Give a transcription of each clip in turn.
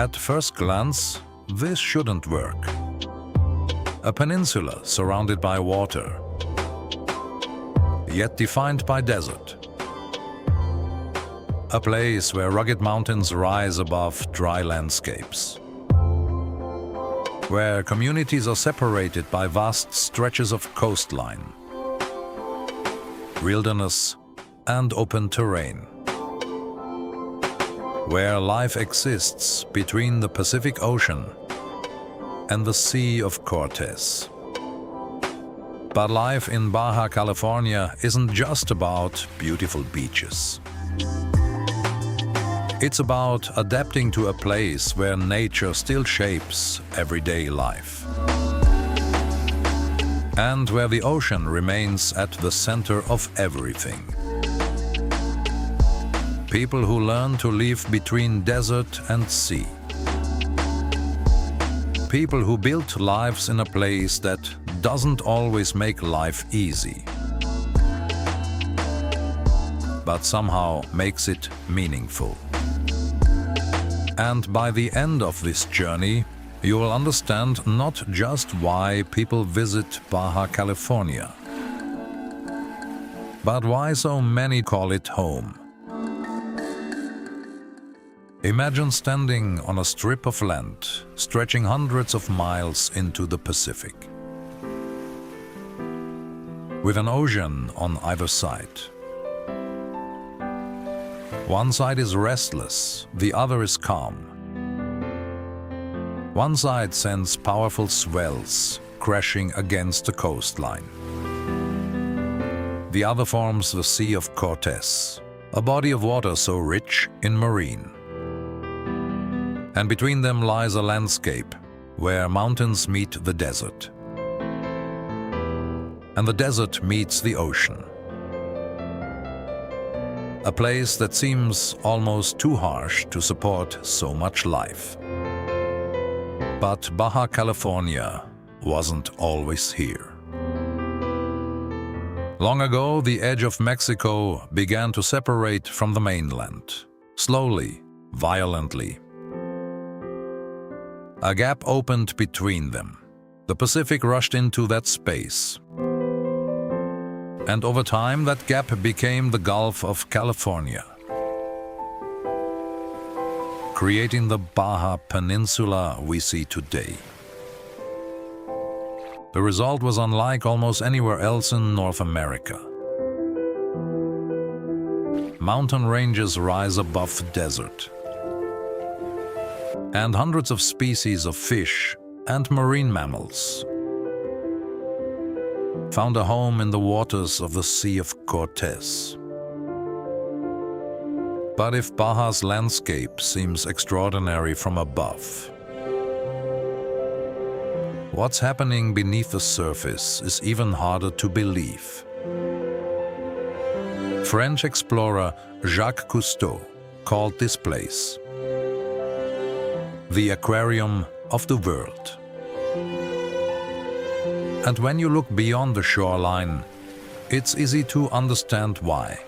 At first glance, this shouldn't work. A peninsula surrounded by water, yet defined by desert. A place where rugged mountains rise above dry landscapes. Where communities are separated by vast stretches of coastline, wilderness, and open terrain. Where life exists between the Pacific Ocean and the Sea of Cortez. But life in Baja California isn't just about beautiful beaches. It's about adapting to a place where nature still shapes everyday life. And where the ocean remains at the center of everything. People who learn to live between desert and sea. People who build lives in a place that doesn't always make life easy, but somehow makes it meaningful. And by the end of this journey, you will understand not just why people visit Baja California, but why so many call it home. Imagine standing on a strip of land stretching hundreds of miles into the Pacific, with an ocean on either side. One side is restless, the other is calm. One side sends powerful swells crashing against the coastline. The other forms the Sea of Cortez, a body of water so rich in marine. And between them lies a landscape where mountains meet the desert. And the desert meets the ocean. A place that seems almost too harsh to support so much life. But Baja California wasn't always here. Long ago, the edge of Mexico began to separate from the mainland, slowly, violently. A gap opened between them. The Pacific rushed into that space. And over time, that gap became the Gulf of California, creating the Baja Peninsula we see today. The result was unlike almost anywhere else in North America. Mountain ranges rise above the desert, and hundreds of species of fish and marine mammals found a home in the waters of the Sea of Cortez. But if Baja's landscape seems extraordinary from above, what's happening beneath the surface is even harder to believe. French explorer Jacques Cousteau called this place the aquarium of the world. And when you look beyond the shoreline, it's easy to understand why.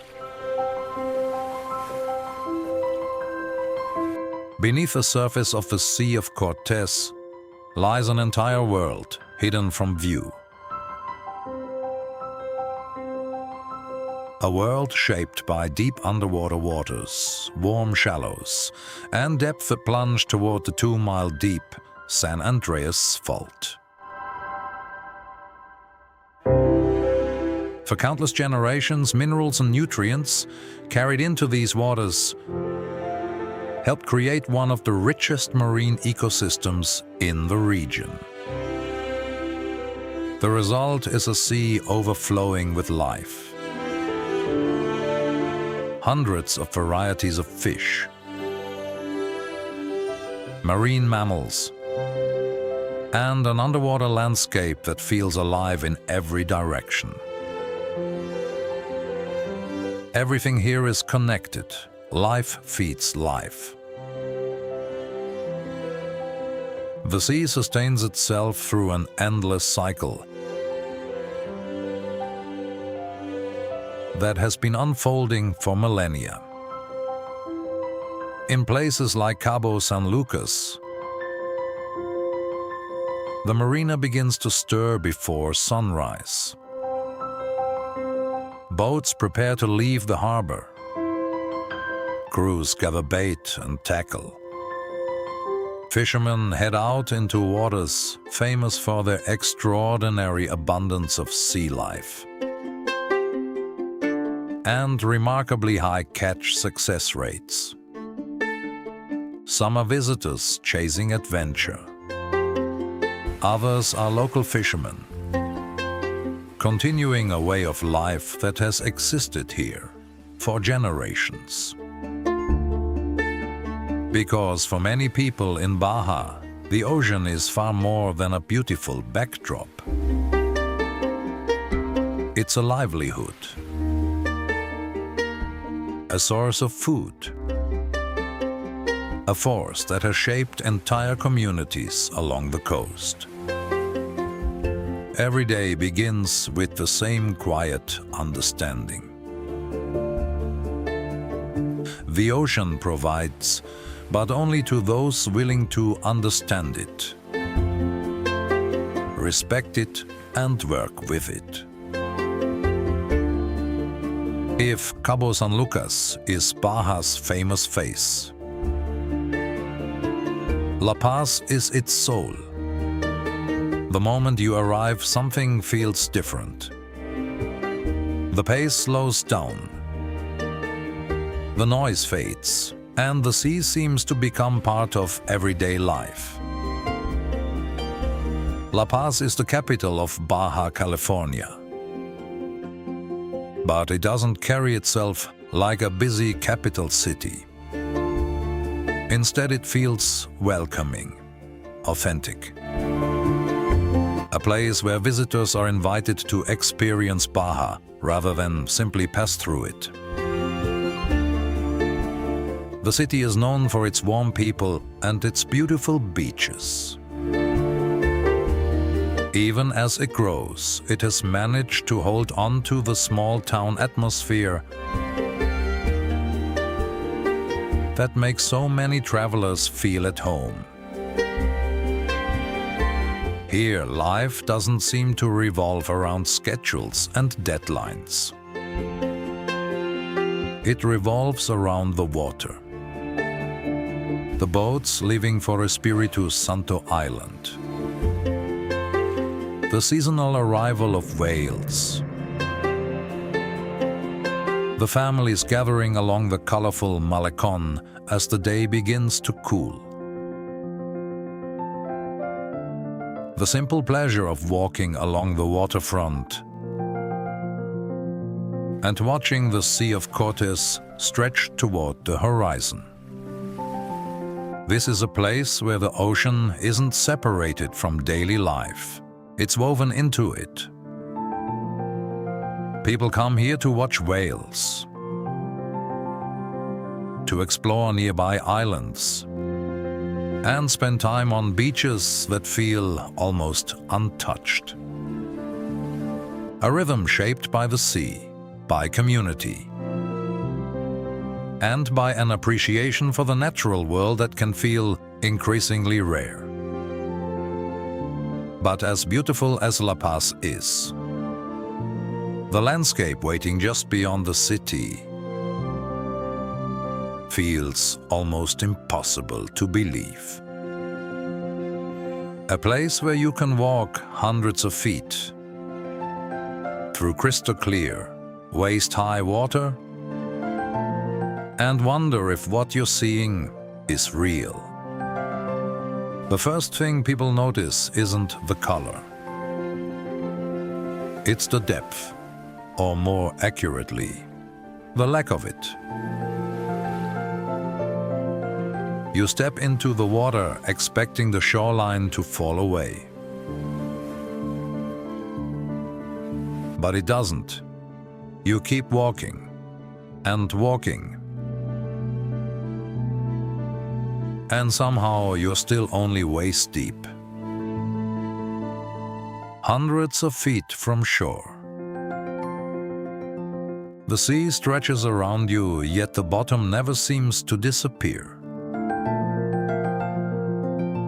Beneath the surface of the Sea of Cortez lies an entire world hidden from view. A world shaped by deep underwater waters, warm shallows, and depth that plunge toward the 2-mile-deep San Andreas Fault. For countless generations, minerals and nutrients carried into these waters helped create one of the richest marine ecosystems in the region. The result is a sea overflowing with life. Hundreds of varieties of fish, marine mammals, and an underwater landscape that feels alive in every direction. Everything here is connected. Life feeds life. The sea sustains itself through an endless cycle that has been unfolding for millennia. In places like Cabo San Lucas, the marina begins to stir before sunrise. Boats prepare to leave the harbor. Crews gather bait and tackle. Fishermen head out into waters famous for their extraordinary abundance of sea life and remarkably high catch success rates. Some are visitors chasing adventure. Others are local fishermen, continuing a way of life that has existed here for generations. Because for many people in Baja, the ocean is far more than a beautiful backdrop. It's a livelihood, a source of food, a force that has shaped entire communities along the coast. Every day begins with the same quiet understanding. The ocean provides, but only to those willing to understand it, respect it, and work with it. If Cabo San Lucas is Baja's famous face, La Paz is its soul. The moment you arrive, something feels different. The pace slows down. The noise fades, and the sea seems to become part of everyday life. La Paz is the capital of Baja California. But it doesn't carry itself like a busy capital city. Instead, it feels welcoming, authentic. A place where visitors are invited to experience Baja rather than simply pass through it. The city is known for its warm people and its beautiful beaches. Even as it grows, it has managed to hold on to the small-town atmosphere that makes so many travelers feel at home. Here, life doesn't seem to revolve around schedules and deadlines. It revolves around the water. The boats leaving for Espiritu Santo Island. The seasonal arrival of whales. The families gathering along the colorful Malecon as the day begins to cool. The simple pleasure of walking along the waterfront and watching the Sea of Cortez stretch toward the horizon. This is a place where the ocean isn't separated from daily life. It's woven into it. People come here to watch whales, to explore nearby islands, and spend time on beaches that feel almost untouched. A rhythm shaped by the sea, by community, and by an appreciation for the natural world that can feel increasingly rare. But as beautiful as La Paz is, the landscape waiting just beyond the city feels almost impossible to believe. A place where you can walk hundreds of feet through crystal clear, waist-high water and wonder if what you're seeing is real. The first thing people notice isn't the color. It's the depth, or more accurately, the lack of it. You step into the water expecting the shoreline to fall away. But it doesn't. You keep walking and walking. And somehow you're still only waist deep. Hundreds of feet from shore. The sea stretches around you, yet the bottom never seems to disappear.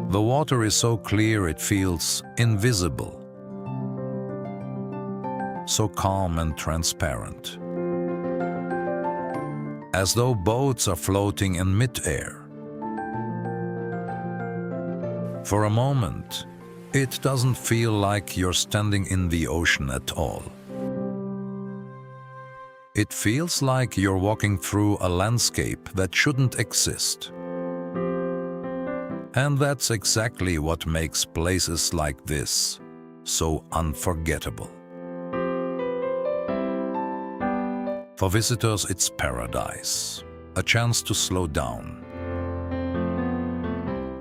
The water is so clear it feels invisible, so calm and transparent, as though boats are floating in mid-air. For a moment, it doesn't feel like you're standing in the ocean at all. It feels like you're walking through a landscape that shouldn't exist. And that's exactly what makes places like this so unforgettable. For visitors, it's paradise, a chance to slow down,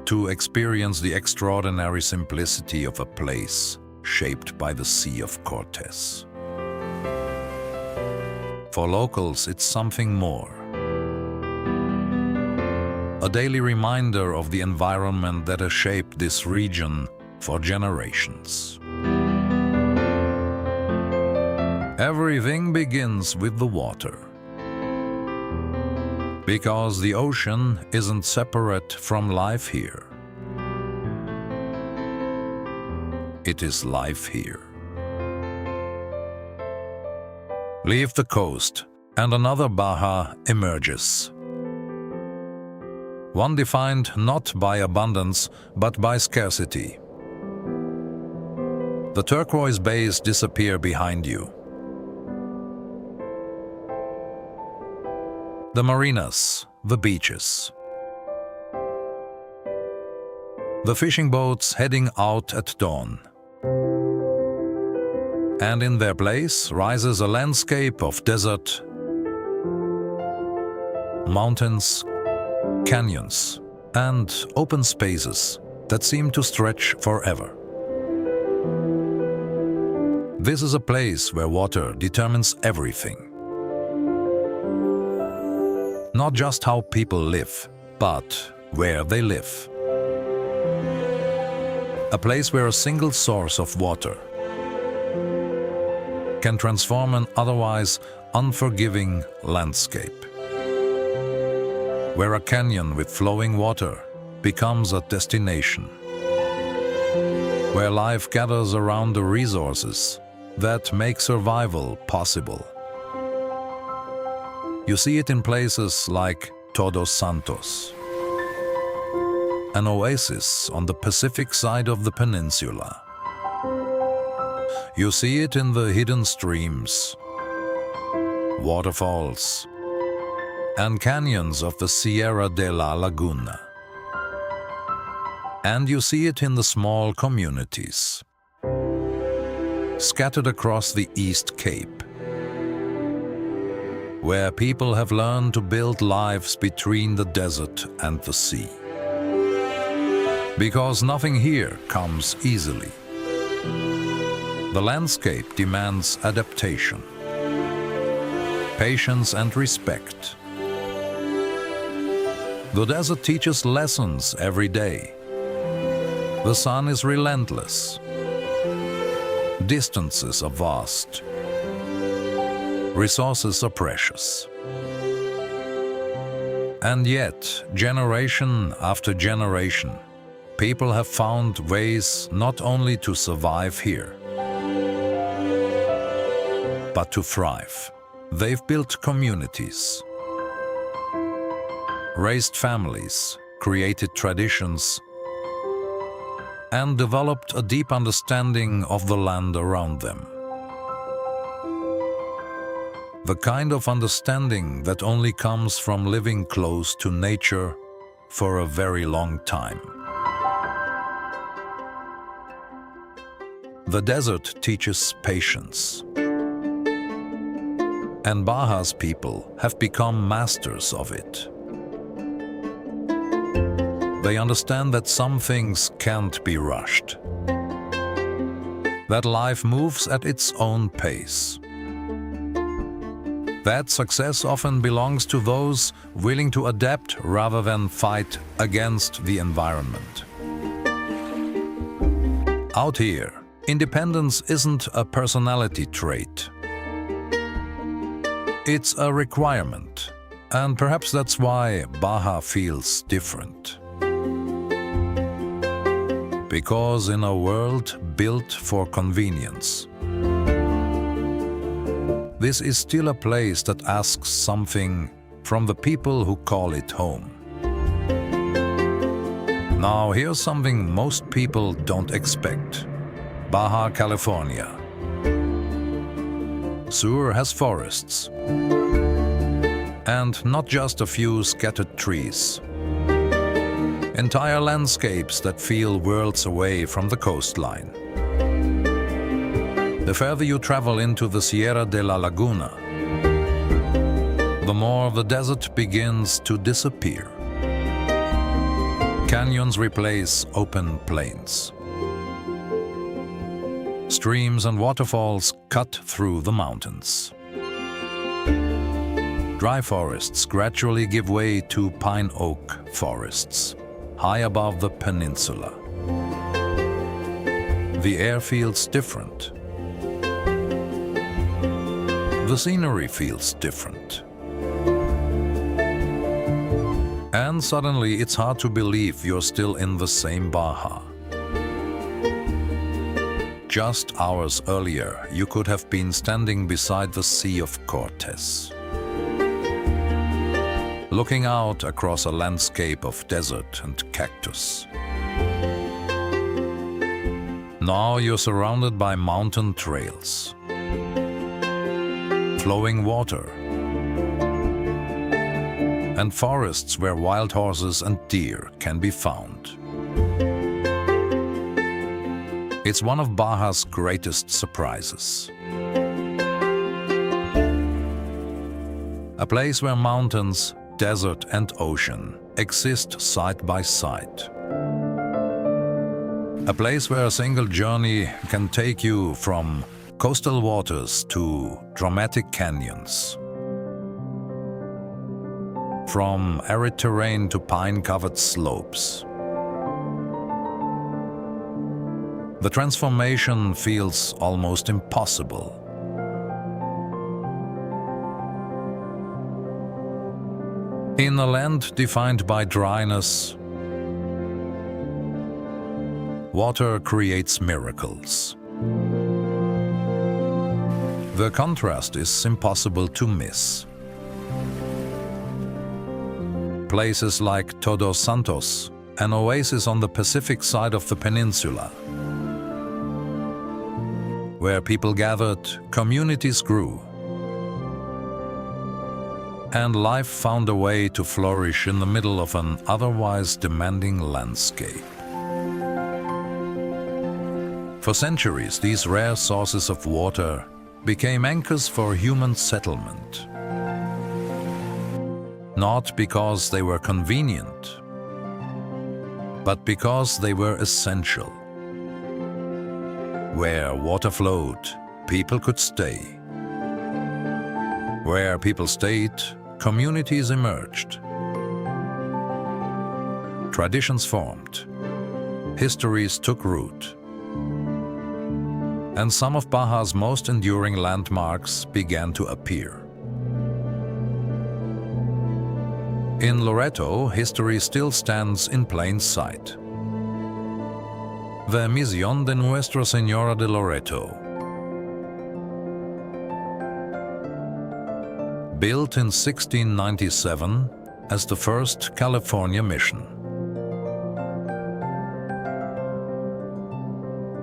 to experience the extraordinary simplicity of a place shaped by the Sea of Cortez. For locals, it's something more. A daily reminder of the environment that has shaped this region for generations. Everything begins with the water. Because the ocean isn't separate from life here. It is life here. Leave the coast, and another Baja emerges. One defined not by abundance, but by scarcity. The turquoise bays disappear behind you. The marinas, the beaches. The fishing boats heading out at dawn. And in their place rises a landscape of desert, mountains, canyons, and open spaces that seem to stretch forever. This is a place where water determines everything. Not just how people live, but where they live. A place where a single source of water can transform an otherwise unforgiving landscape. Where a canyon with flowing water becomes a destination. Where life gathers around the resources that make survival possible. You see it in places like Todos Santos, an oasis on the Pacific side of the peninsula. You see it in the hidden streams, waterfalls, and canyons of the Sierra de la Laguna. And you see it in the small communities, scattered across the East Cape, where people have learned to build lives between the desert and the sea. Because nothing here comes easily. The landscape demands adaptation, patience and respect. The desert teaches lessons every day. The sun is relentless. Distances are vast. Resources are precious. And yet, generation after generation, people have found ways not only to survive here, but to thrive. They've built communities, raised families, created traditions, and developed a deep understanding of the land around them. The kind of understanding that only comes from living close to nature for a very long time. The desert teaches patience. And Baja's people have become masters of it. They understand that some things can't be rushed. That life moves at its own pace. That success often belongs to those willing to adapt rather than fight against the environment. Out here, independence isn't a personality trait. It's a requirement, and perhaps that's why Baja feels different. Because in a world built for convenience, this is still a place that asks something from the people who call it home. Now here's something most people don't expect. Baja California Sur has forests, and not just a few scattered trees. Entire landscapes that feel worlds away from the coastline. The further you travel into the Sierra de la Laguna, the more the desert begins to disappear. Canyons replace open plains. Streams and waterfalls cut through the mountains. Dry forests gradually give way to pine oak forests, high above the peninsula. The air feels different. The scenery feels different. And suddenly it's hard to believe you're still in the same Baja. Just hours earlier, you could have been standing beside the Sea of Cortez, looking out across a landscape of desert and cactus. Now you're surrounded by mountain trails, flowing water, and forests where wild horses and deer can be found. It's one of Baja's greatest surprises. A place where mountains, desert and ocean exist side by side. A place where a single journey can take you from coastal waters to dramatic canyons. From arid terrain to pine-covered slopes. The transformation feels almost impossible. In a land defined by dryness, water creates miracles. The contrast is impossible to miss. Places like Todos Santos, an oasis on the Pacific side of the peninsula, where people gathered, communities grew, and life found a way to flourish in the middle of an otherwise demanding landscape. For centuries, these rare sources of water became anchors for human settlement. Not because they were convenient, but because they were essential. Where water flowed, people could stay. Where people stayed, communities emerged. Traditions formed. Histories took root. And some of Baja's most enduring landmarks began to appear. In Loreto, history still stands in plain sight. The Misión de Nuestra Señora de Loreto. Built in 1697 as the first California mission,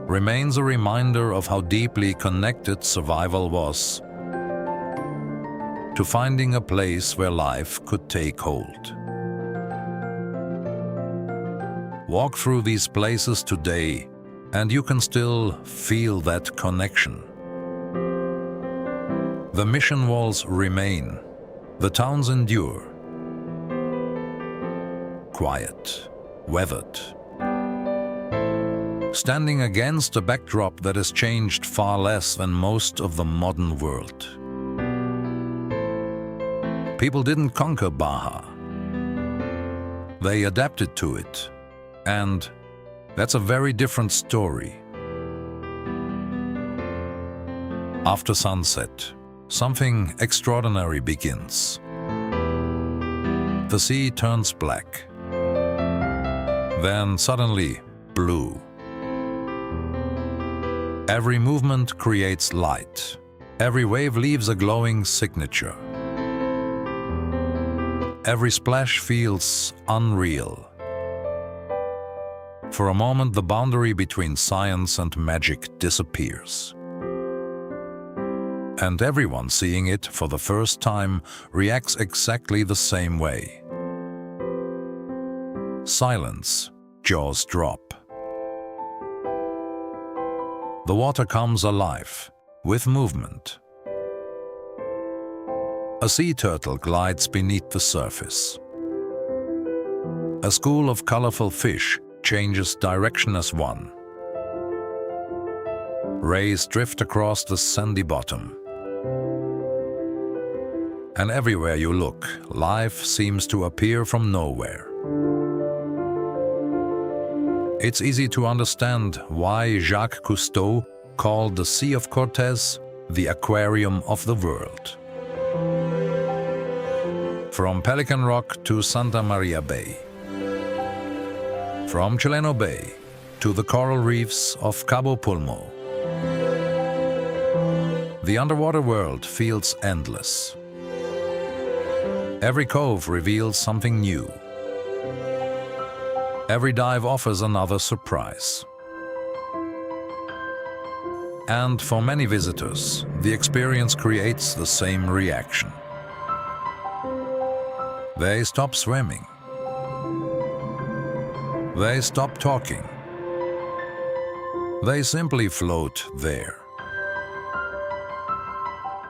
remains a reminder of how deeply connected survival was to finding a place where life could take hold. Walk through these places today, and you can still feel that connection. The mission walls remain, the towns endure. Quiet, weathered, standing against a backdrop that has changed far less than most of the modern world. People didn't conquer Baja. They adapted to it. And that's a very different story. After sunset, something extraordinary begins. The sea turns black. Then suddenly blue. Every movement creates light. Every wave leaves a glowing signature. Every splash feels unreal. For a moment, the boundary between science and magic disappears. And everyone seeing it for the first time reacts exactly the same way. Silence, jaws drop. The water comes alive, with movement. A sea turtle glides beneath the surface. A school of colorful fish changes direction as one. Rays drift across the sandy bottom. And everywhere you look, life seems to appear from nowhere. It's easy to understand why Jacques Cousteau called the Sea of Cortez the aquarium of the world. From Pelican Rock to Santa Maria Bay, from Chileno Bay to the coral reefs of Cabo Pulmo, the underwater world feels endless. Every cove reveals something new. Every dive offers another surprise. And for many visitors, the experience creates the same reaction. They stop swimming. They stop talking. They simply float there,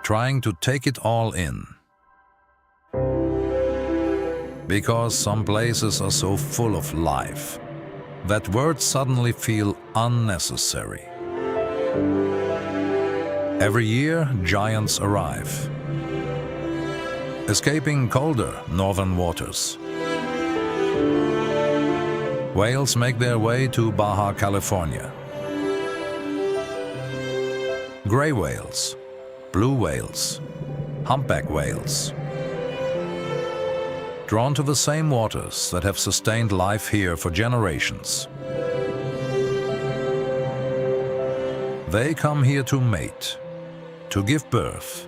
trying to take it all in. Because some places are so full of life that words suddenly feel unnecessary. Every year, giants arrive, escaping colder northern waters. Whales make their way to Baja California. Gray whales, blue whales, humpback whales. Drawn to the same waters that have sustained life here for generations. They come here to mate, to give birth,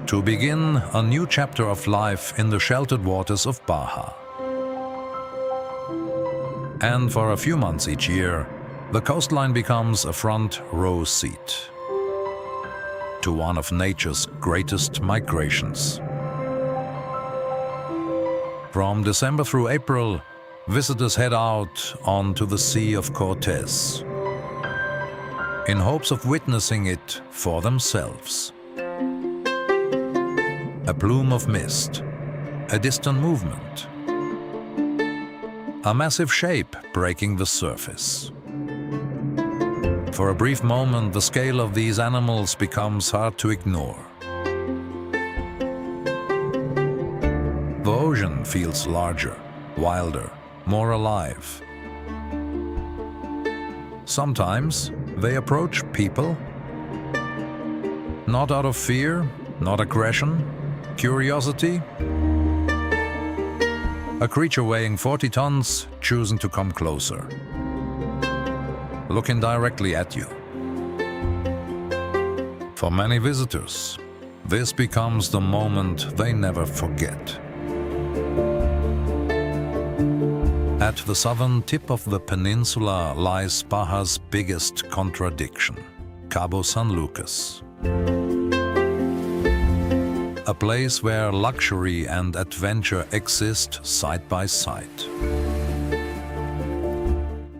to begin a new chapter of life in the sheltered waters of Baja. And for a few months each year, the coastline becomes a front row seat to one of nature's greatest migrations. From December through April, visitors head out onto the Sea of Cortez in hopes of witnessing it for themselves. A plume of mist, a distant movement, a massive shape breaking the surface. For a brief moment, the scale of these animals becomes hard to ignore. The ocean feels larger, wilder, more alive. Sometimes they approach people, not out of fear, not aggression, curiosity. A creature weighing 40 tons choosing to come closer, looking directly at you. For many visitors, this becomes the moment they never forget. At the southern tip of the peninsula lies Baja's biggest contradiction, Cabo San Lucas. A place where luxury and adventure exist side by side.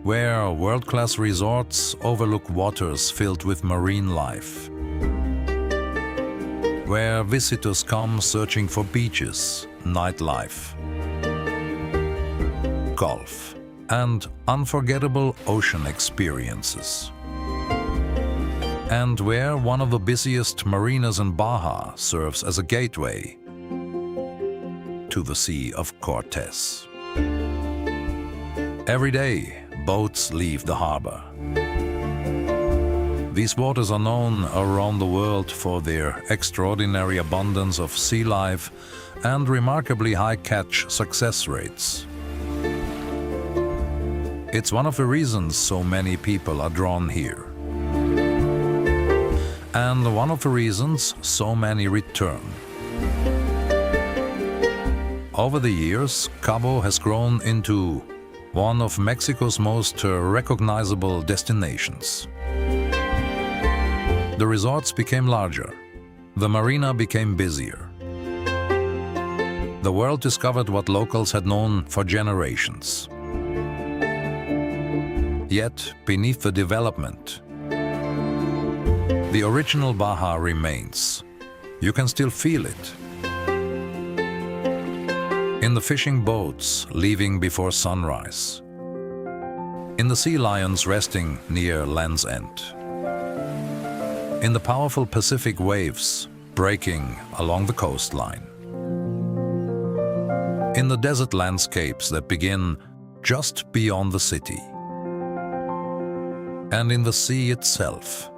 Where world-class resorts overlook waters filled with marine life. Where visitors come searching for beaches, nightlife, golf, and unforgettable ocean experiences. And where one of the busiest marinas in Baja serves as a gateway to the Sea of Cortez. Every day, boats leave the harbor. These waters are known around the world for their extraordinary abundance of sea life and remarkably high catch success rates. It's one of the reasons so many people are drawn here. And one of the reasons so many return. Over the years, Cabo has grown into one of Mexico's most recognizable destinations. The resorts became larger. The marina became busier. The world discovered what locals had known for generations. Yet, beneath the development, the original Baja remains. You can still feel it. In the fishing boats leaving before sunrise. In the sea lions resting near Land's End. In the powerful Pacific waves breaking along the coastline. In the desert landscapes that begin just beyond the city. And in the sea itself.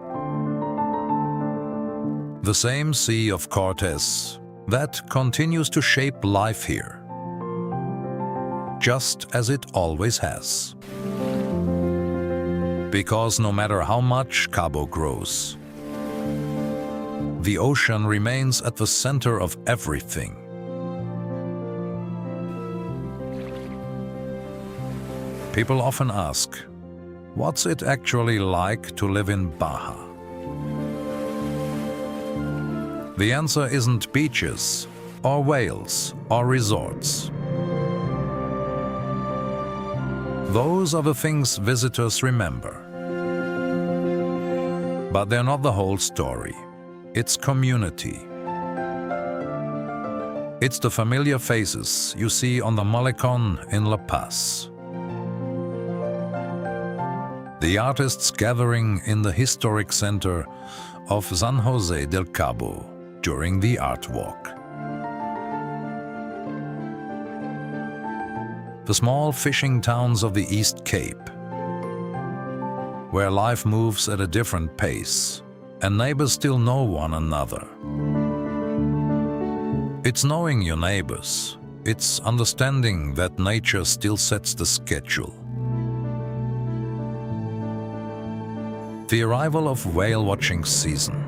The same Sea of Cortez that continues to shape life here. Just as it always has. Because no matter how much Cabo grows, the ocean remains at the center of everything. People often ask, what's it actually like to live in Baja? The answer isn't beaches, or whales, or resorts. Those are the things visitors remember. But they're not the whole story. It's community. It's the familiar faces you see on the Malecón in La Paz. The artists gathering in the historic center of San Jose del Cabo during the Art Walk. The small fishing towns of the East Cape, where life moves at a different pace and neighbors still know one another. It's knowing your neighbors. It's understanding that nature still sets the schedule. The arrival of whale-watching season.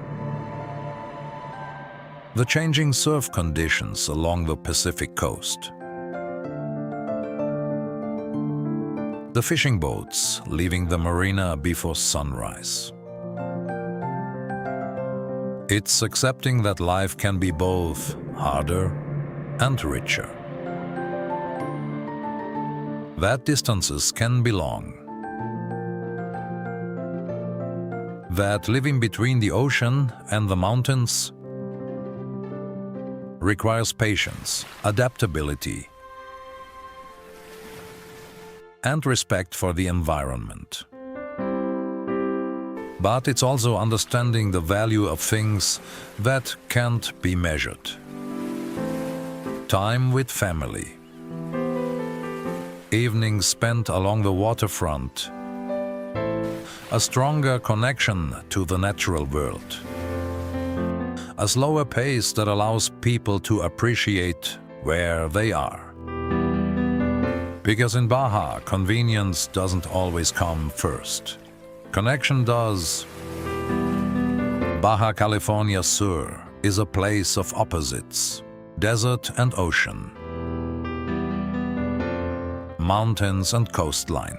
The changing surf conditions along the Pacific coast. The fishing boats leaving the marina before sunrise. It's accepting that life can be both harder and richer. That distances can be long. That living between the ocean and the mountains requires patience, adaptability, and respect for the environment. But it's also understanding the value of things that can't be measured. Time with family. Evenings spent along the waterfront. A stronger connection to the natural world. A slower pace that allows people to appreciate where they are. Because in Baja, convenience doesn't always come first. Connection does. Baja California Sur is a place of opposites, desert and ocean, mountains and coastline,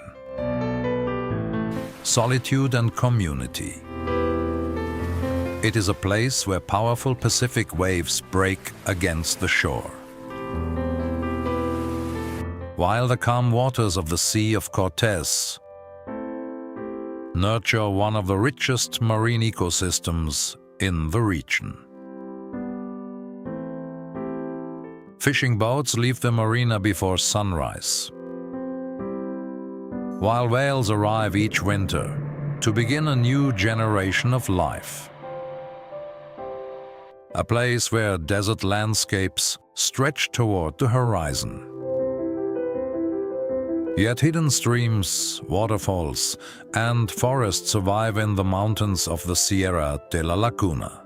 solitude and community. It is a place where powerful Pacific waves break against the shore. While the calm waters of the Sea of Cortez nurture one of the richest marine ecosystems in the region. Fishing boats leave the marina before sunrise, while whales arrive each winter to begin a new generation of life. A place where desert landscapes stretch toward the horizon. Yet hidden streams, waterfalls, and forests survive in the mountains of the Sierra de la Laguna.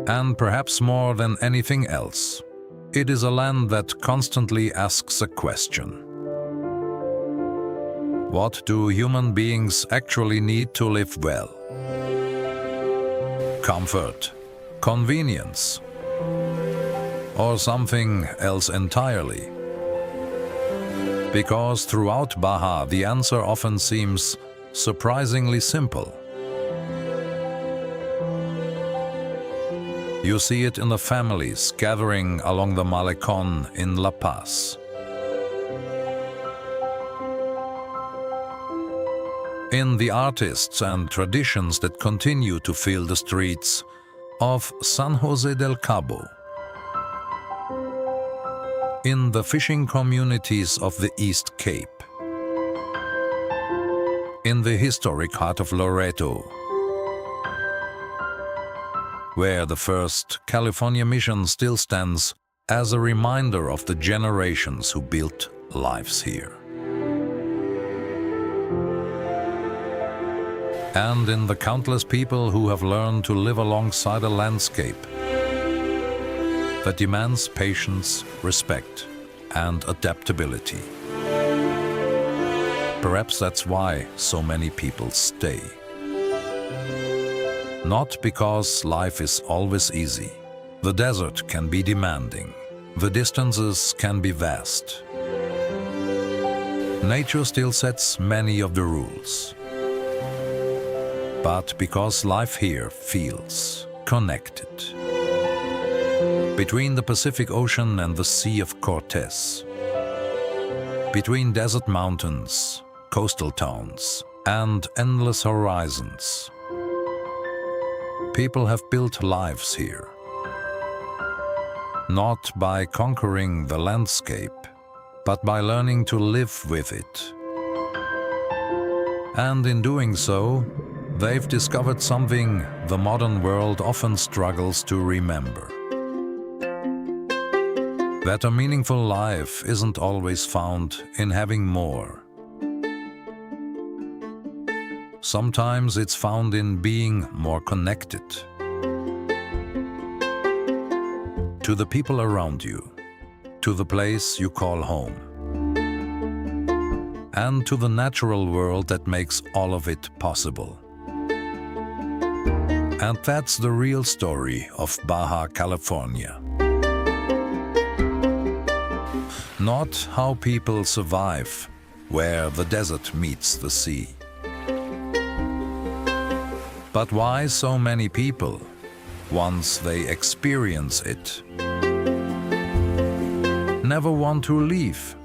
And perhaps more than anything else, it is a land that constantly asks a question. What do human beings actually need to live well? Comfort, convenience, or something else entirely? Because throughout Baja, the answer often seems surprisingly simple. You see it in the families gathering along the Malecón in La Paz. In the artists and traditions that continue to fill the streets of San Jose del Cabo. In the fishing communities of the East Cape. In the historic heart of Loreto, where the first California mission still stands as a reminder of the generations who built lives here. And in the countless people who have learned to live alongside a landscape that demands patience, respect, and adaptability. Perhaps that's why so many people stay. Not because life is always easy. The desert can be demanding. The distances can be vast. Nature still sets many of the rules. But because life here feels connected. Between the Pacific Ocean and the Sea of Cortez. Between desert mountains, coastal towns, and endless horizons. People have built lives here. Not by conquering the landscape, but by learning to live with it. And in doing so, they've discovered something the modern world often struggles to remember. That a meaningful life isn't always found in having more. Sometimes it's found in being more connected to the people around you, to the place you call home, and to the natural world that makes all of it possible. And that's the real story of Baja California. Not how people survive where the desert meets the sea, but why so many people, once they experience it, never want to leave.